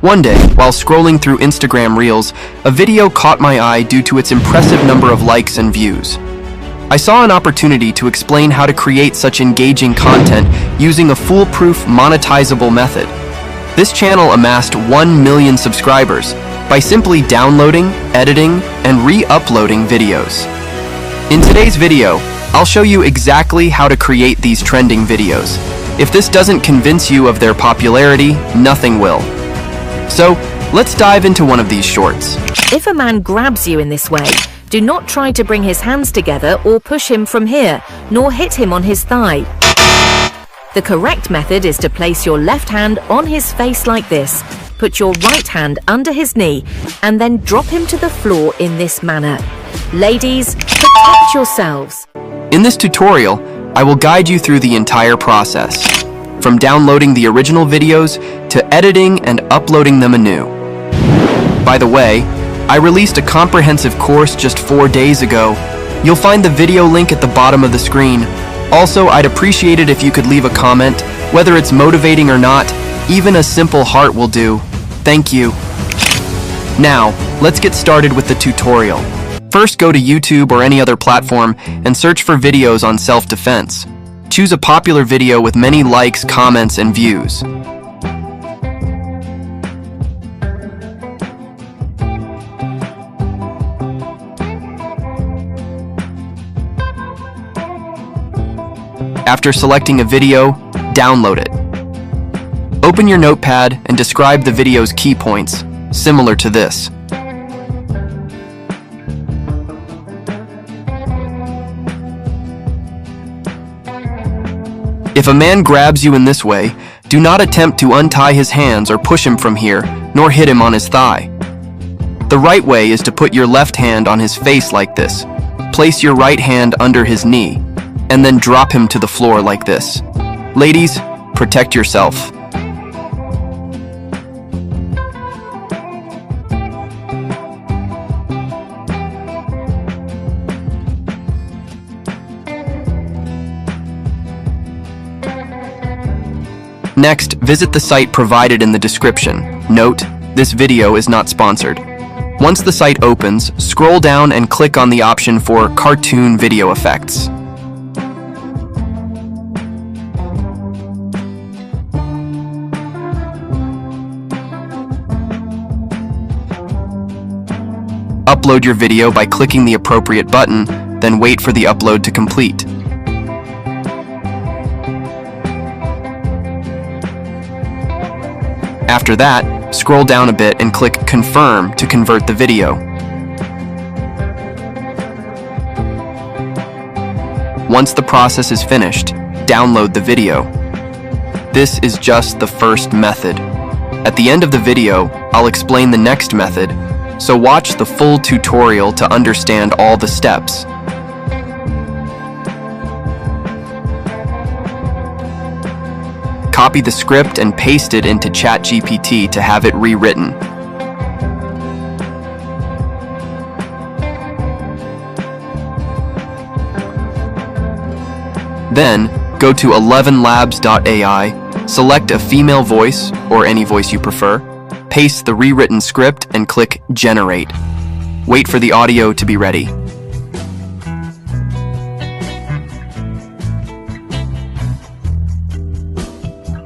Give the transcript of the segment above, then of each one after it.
One day, while scrolling through Instagram Reels, a video caught my eye due to its impressive number of likes and views. I saw an opportunity to explain how to create such engaging content using a foolproof, monetizable method. This channel amassed 1 million subscribers by simply downloading, editing, and re-uploading videos. In today's video, I'll show you exactly how to create these trending videos. If this doesn't convince you of their popularity, nothing will. So, let's dive into one of these shorts. If a man grabs you in this way, do not try to bring his hands together or push him from here, nor hit him on his thigh. The correct method is to place your left hand on his face like this, put your right hand under his knee, and then drop him to the floor in this manner. Ladies, protect yourselves. In this tutorial, I will guide you through the entire process, from downloading the original videos to editing and uploading them anew. By the way, I released a comprehensive course just 4 days ago. You'll find the video link at the bottom of the screen. Also, I'd appreciate it if you could leave a comment, whether it's motivating or not. Even a simple heart will do. Thank you. Now, let's get started with the tutorial. First, go to YouTube or any other platform and search for videos on self-defense. Choose a popular video with many likes, comments, and views. After selecting a video, download it. Open your notepad and describe the video's key points, similar to this. If a man grabs you in this way, do not attempt to untie his hands or push him from here, nor hit him on his thigh. The right way is to put your left hand on his face like this. Place your right hand under his knee, and then drop him to the floor like this. Ladies, protect yourself. Next, visit the site provided in the description. Note, this video is not sponsored. Once the site opens, scroll down and click on the option for cartoon video effects. Upload your video by clicking the appropriate button, then wait for the upload to complete. After that, scroll down a bit and click Confirm to convert the video. Once the process is finished, download the video. This is just the first method. At the end of the video, I'll explain the next method, so watch the full tutorial to understand all the steps. Copy the script and paste it into ChatGPT to have it rewritten. Then, go to 11labs.ai, select a female voice, or any voice you prefer, paste the rewritten script and click Generate. Wait for the audio to be ready.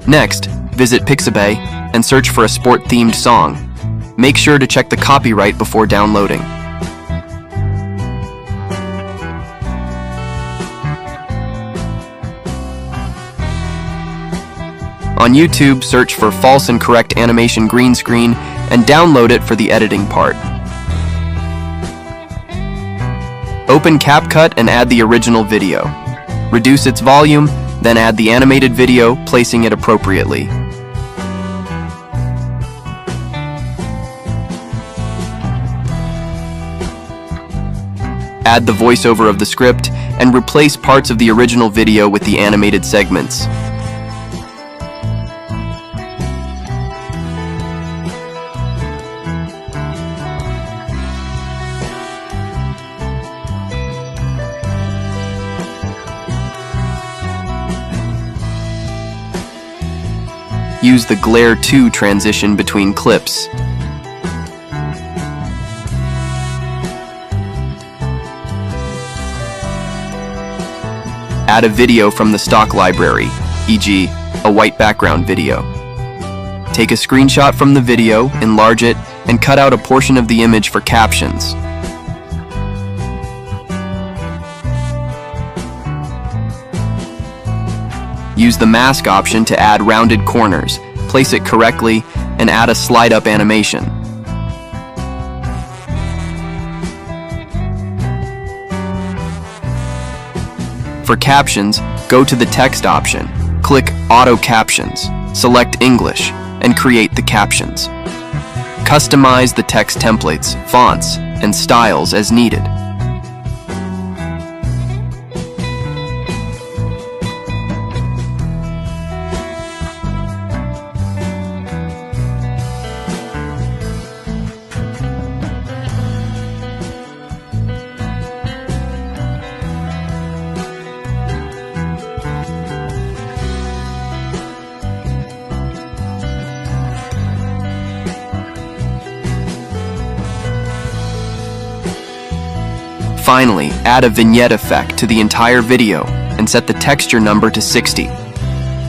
Next, visit Pixabay and search for a sport-themed song. Make sure to check the copyright before downloading. On YouTube, search for false and correct animation green screen and download it for the editing part. Open CapCut and add the original video. Reduce its volume, then add the animated video, placing it appropriately. Add the voiceover of the script and replace parts of the original video with the animated segments. use the Glare 2 transition between clips. Add a video from the stock library, e.g., a white background video. Take a screenshot from the video, enlarge it, and cut out a portion of the image for captions. Use the mask option to add rounded corners, place it correctly, and add a slide-up animation. For captions, go to the text option, click Auto Captions, select English, and create the captions. Customize the text templates, fonts, and styles as needed. Finally, add a vignette effect to the entire video and set the texture number to 60.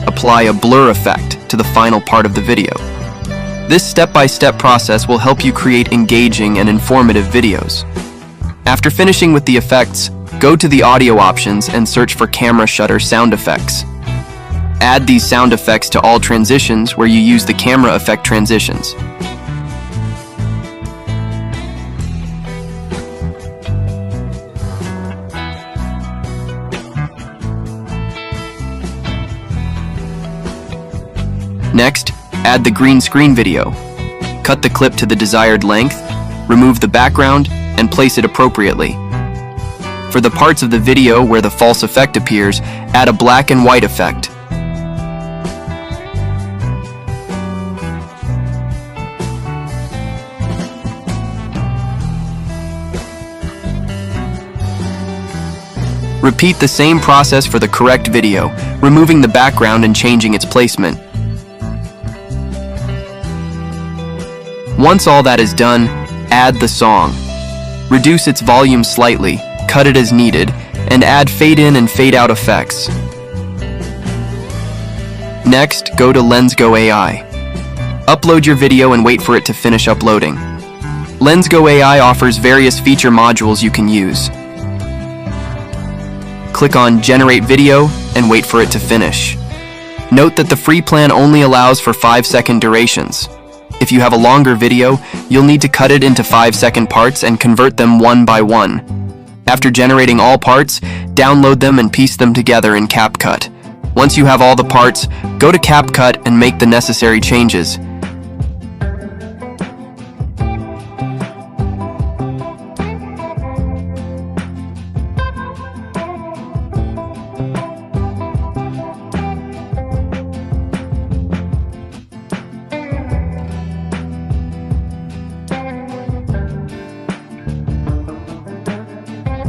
Apply a blur effect to the final part of the video. This step-by-step process will help you create engaging and informative videos. After finishing with the effects, go to the audio options and search for camera shutter sound effects. Add these sound effects to all transitions where you use the camera effect transitions. Next, add the green screen video. Cut the clip to the desired length, remove the background, and place it appropriately. For the parts of the video where the false effect appears, add a black and white effect. Repeat the same process for the correct video, removing the background and changing its placement. Once all that is done, add the song. Reduce its volume slightly, cut it as needed, and add fade in and fade out effects. Next, go to LensGo AI. Upload your video and wait for it to finish uploading. LensGo AI offers various feature modules you can use. Click on Generate Video and wait for it to finish. Note that the free plan only allows for 5-second durations. If you have a longer video, you'll need to cut it into 5-second parts and convert them one by one. After generating all parts, download them and piece them together in CapCut. Once you have all the parts, go to CapCut and make the necessary changes.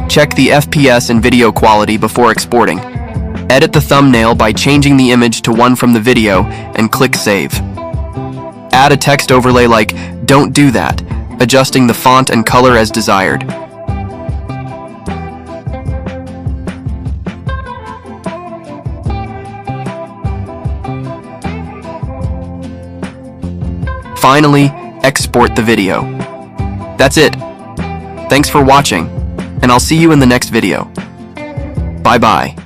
Check the FPS and video quality before exporting. Edit the thumbnail by changing the image to one from the video and click Save. Add a text overlay like "Don't do that," adjusting the font and color as desired. Finally, export the video. That's it. Thanks for watching, and I'll see you in the next video. Bye-bye.